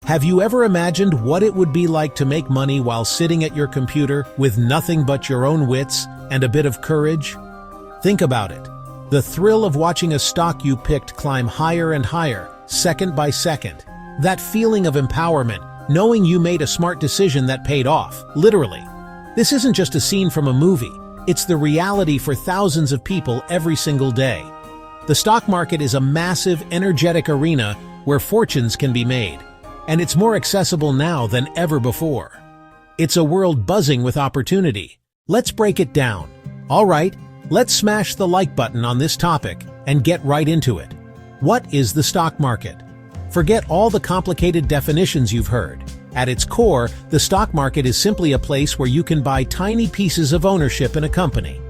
Have you ever imagined what it would be like to make money while sitting at your computer with nothing but your own wits and a bit of courage? Think about it. The thrill of watching a stock you picked climb higher and higher, second by second. That feeling of empowerment, knowing you made a smart decision that paid off, literally. This isn't just a scene from a movie. It's the reality for thousands of people every single day. The stock market is a massive, energetic arena where fortunes can be made. And it's more accessible now than ever before. It's a world buzzing with opportunity. Let's break it down. All right, let's smash the like button on this topic and get right into it. What is the stock market? Forget all the complicated definitions you've heard. At its core, the stock market is simply a place where you can buy tiny pieces of ownership in a company.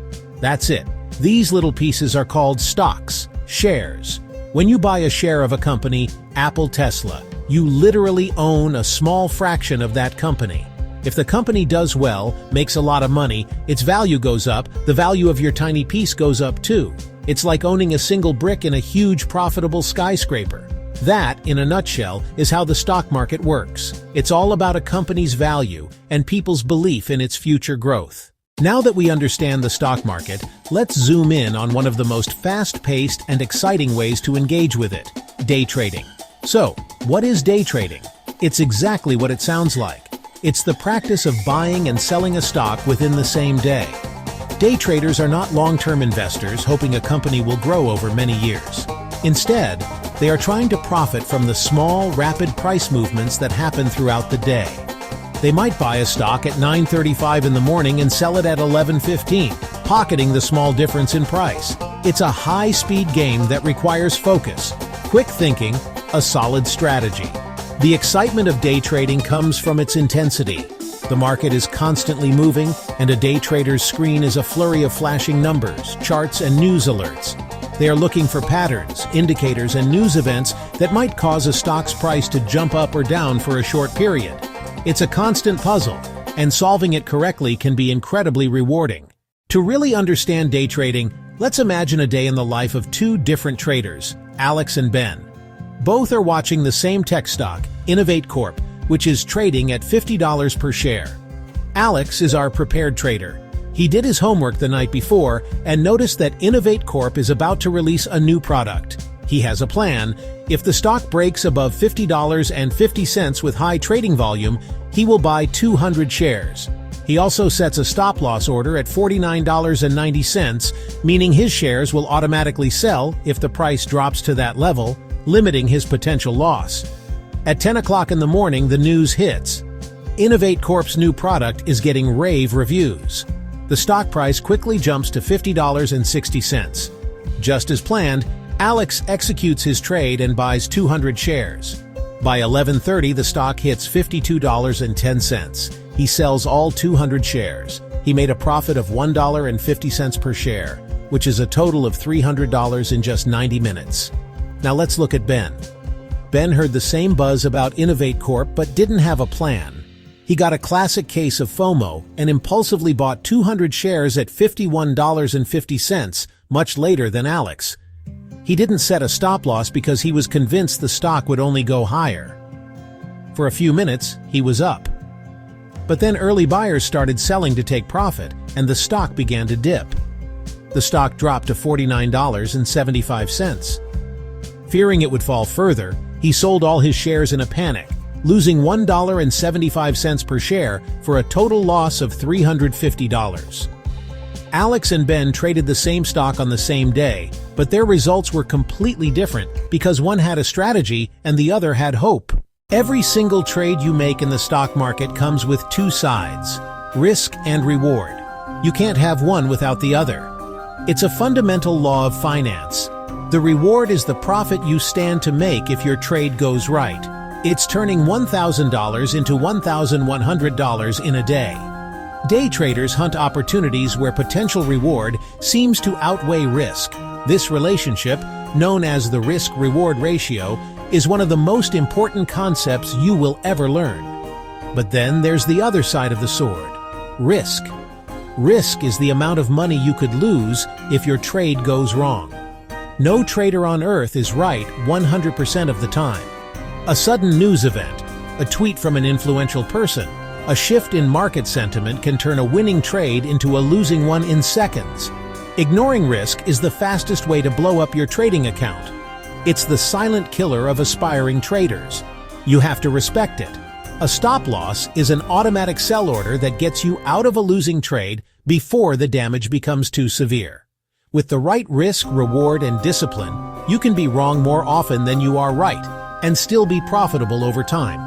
That's it. These little pieces are called stocks, shares. When you buy a share of a company, Apple, Tesla, you literally own a small fraction of that company. If the company does well, makes a lot of money, its value goes up, the value of your tiny piece goes up too. It's like owning a single brick in a huge profitable skyscraper. That, in a nutshell, is how the stock market works. It's all about a company's value and people's belief in its future growth. Now that we understand the stock market, let's zoom in on one of the most fast-paced and exciting ways to engage with it: day trading. So, what is day trading? It's exactly what it sounds like. It's the practice of buying and selling a stock within the same day. Day traders are not long-term investors hoping a company will grow over many years. Instead, they are trying to profit from the small, rapid price movements that happen throughout the day. They might buy a stock at 9:35 in the morning and sell it at 11:15, pocketing the small difference in price. It's a high-speed game that requires focus, quick thinking, a solid strategy. The excitement of day trading comes from its intensity. The market is constantly moving, and a day trader's screen is a flurry of flashing numbers, charts, and news alerts. They are looking for patterns, indicators, and news events that might cause a stock's price to jump up or down for a short period. It's a constant puzzle, and solving it correctly can be incredibly rewarding. To really understand day trading, let's imagine a day in the life of two different traders, Alex and Ben. Both are watching the same tech stock, Innovate Corp, which is trading at $50 per share. Alex is our prepared trader. He did his homework the night before and noticed that Innovate Corp is about to release a new product. He has a plan. If the stock breaks above $50.50 with high trading volume, he will buy 200 shares. He also sets a stop-loss order at $49.90, meaning his shares will automatically sell if the price drops to that level, limiting his potential loss. At 10 o'clock in the morning, the news hits. Innovate Corp's new product is getting rave reviews. The stock price quickly jumps to $50.60. Just as planned, Alex executes his trade and buys 200 shares. By 11:30, the stock hits $52.10. He sells all 200 shares. He made a profit of $1.50 per share, which is a total of $300 in just 90 minutes. Now let's look at Ben. Ben heard the same buzz about Innovate Corp but didn't have a plan. He got a classic case of FOMO and impulsively bought 200 shares at $51.50, much later than Alex. He didn't set a stop-loss because he was convinced the stock would only go higher. For a few minutes, he was up. But then early buyers started selling to take profit, and the stock began to dip. The stock dropped to $49.75. Fearing it would fall further, he sold all his shares in a panic, losing $1.75 per share for a total loss of $350. Alex and Ben traded the same stock on the same day, but their results were completely different because one had a strategy and the other had hope. Every single trade you make in the stock market comes with two sides, risk and reward. You can't have one without the other. It's a fundamental law of finance. The reward is the profit you stand to make if your trade goes right. It's turning $1,000 into $1,100 in a day. Day traders hunt opportunities where potential reward seems to outweigh risk. This relationship, known as the risk-reward ratio, is one of the most important concepts you will ever learn. But then there's the other side of the sword, risk. Risk is the amount of money you could lose if your trade goes wrong. No trader on earth is right 100% of the time. A sudden news event, a tweet from an influential person. A shift in market sentiment can turn a winning trade into a losing one in seconds. Ignoring risk is the fastest way to blow up your trading account. It's the silent killer of aspiring traders. You have to respect it. A stop loss is an automatic sell order that gets you out of a losing trade before the damage becomes too severe. With the right risk, reward, and discipline, you can be wrong more often than you are right, and still be profitable over time.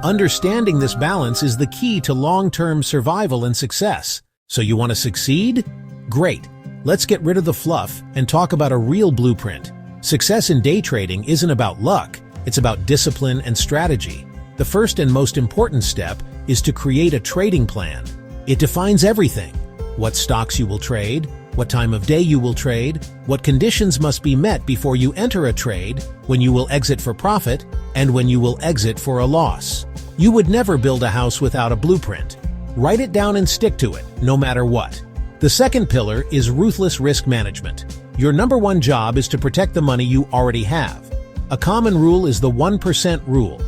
Understanding this balance is the key to long-term survival and success. So you want to succeed? Great. Let's get rid of the fluff and talk about a real blueprint. Success in day trading isn't about luck, it's about discipline and strategy. The first and most important step is to create a trading plan. It defines everything: what stocks you will trade, what time of day you will trade, what conditions must be met before you enter a trade, when you will exit for profit, and when you will exit for a loss. You would never build a house without a blueprint. Write it down and stick to it, no matter what. The second pillar is ruthless risk management. Your number one job is to protect the money you already have. A common rule is the 1% rule.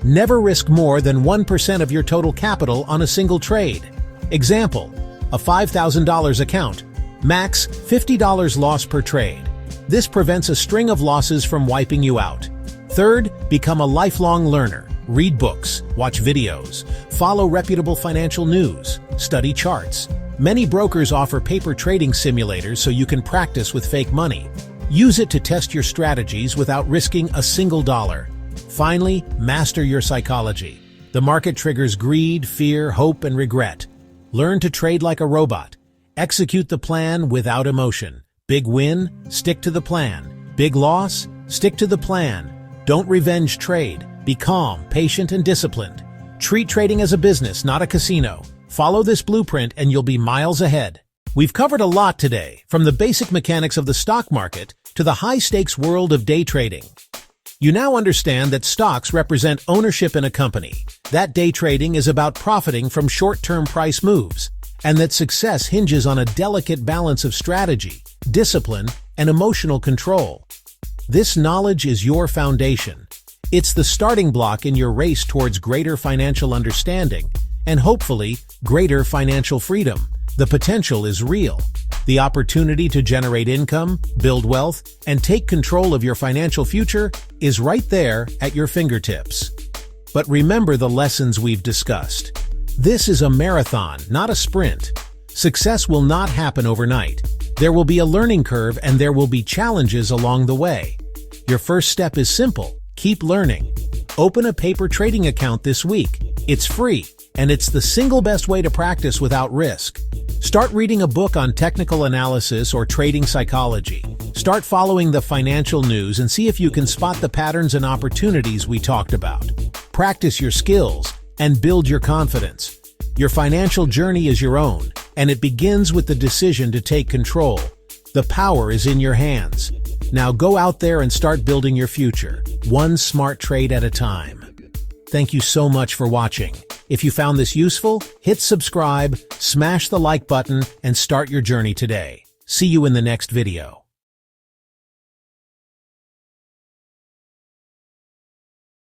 Never risk more than 1% of your total capital on a single trade. Example, a $5,000 account, max $50 loss per trade. This prevents a string of losses from wiping you out. Third, become a lifelong learner. Read books, watch videos, follow reputable financial news, study charts. Many brokers offer paper trading simulators so you can practice with fake money. Use it to test your strategies without risking a single dollar. Finally, master your psychology. The market triggers greed, fear, hope, and regret. Learn to trade like a robot. Execute the plan without emotion. Big win? Stick to the plan. Big loss? Stick to the plan. Don't revenge trade. Be calm, patient, and disciplined. Treat trading as a business, not a casino. Follow this blueprint and you'll be miles ahead. We've covered a lot today, from the basic mechanics of the stock market to the high-stakes world of day trading. You now understand that stocks represent ownership in a company, that day trading is about profiting from short-term price moves, and that success hinges on a delicate balance of strategy, discipline, and emotional control. This knowledge is your foundation. It's the starting block in your race towards greater financial understanding and hopefully greater financial freedom. The potential is real. The opportunity to generate income, build wealth, and take control of your financial future is right there at your fingertips. But remember the lessons we've discussed. This is a marathon, not a sprint. Success will not happen overnight. There will be a learning curve and there will be challenges along the way. Your first step is simple. Keep learning. Open a paper trading account this week. It's free, and it's the single best way to practice without risk. Start reading a book on technical analysis or trading psychology. Start following the financial news and see if you can spot the patterns and opportunities we talked about. Practice your skills and build your confidence. Your financial journey is your own, and it begins with the decision to take control. The power is in your hands. Now go out there and start building your future, one smart trade at a time. Thank you so much for watching. If you found this useful, hit subscribe, smash the like button, and start your journey today. See you in the next video.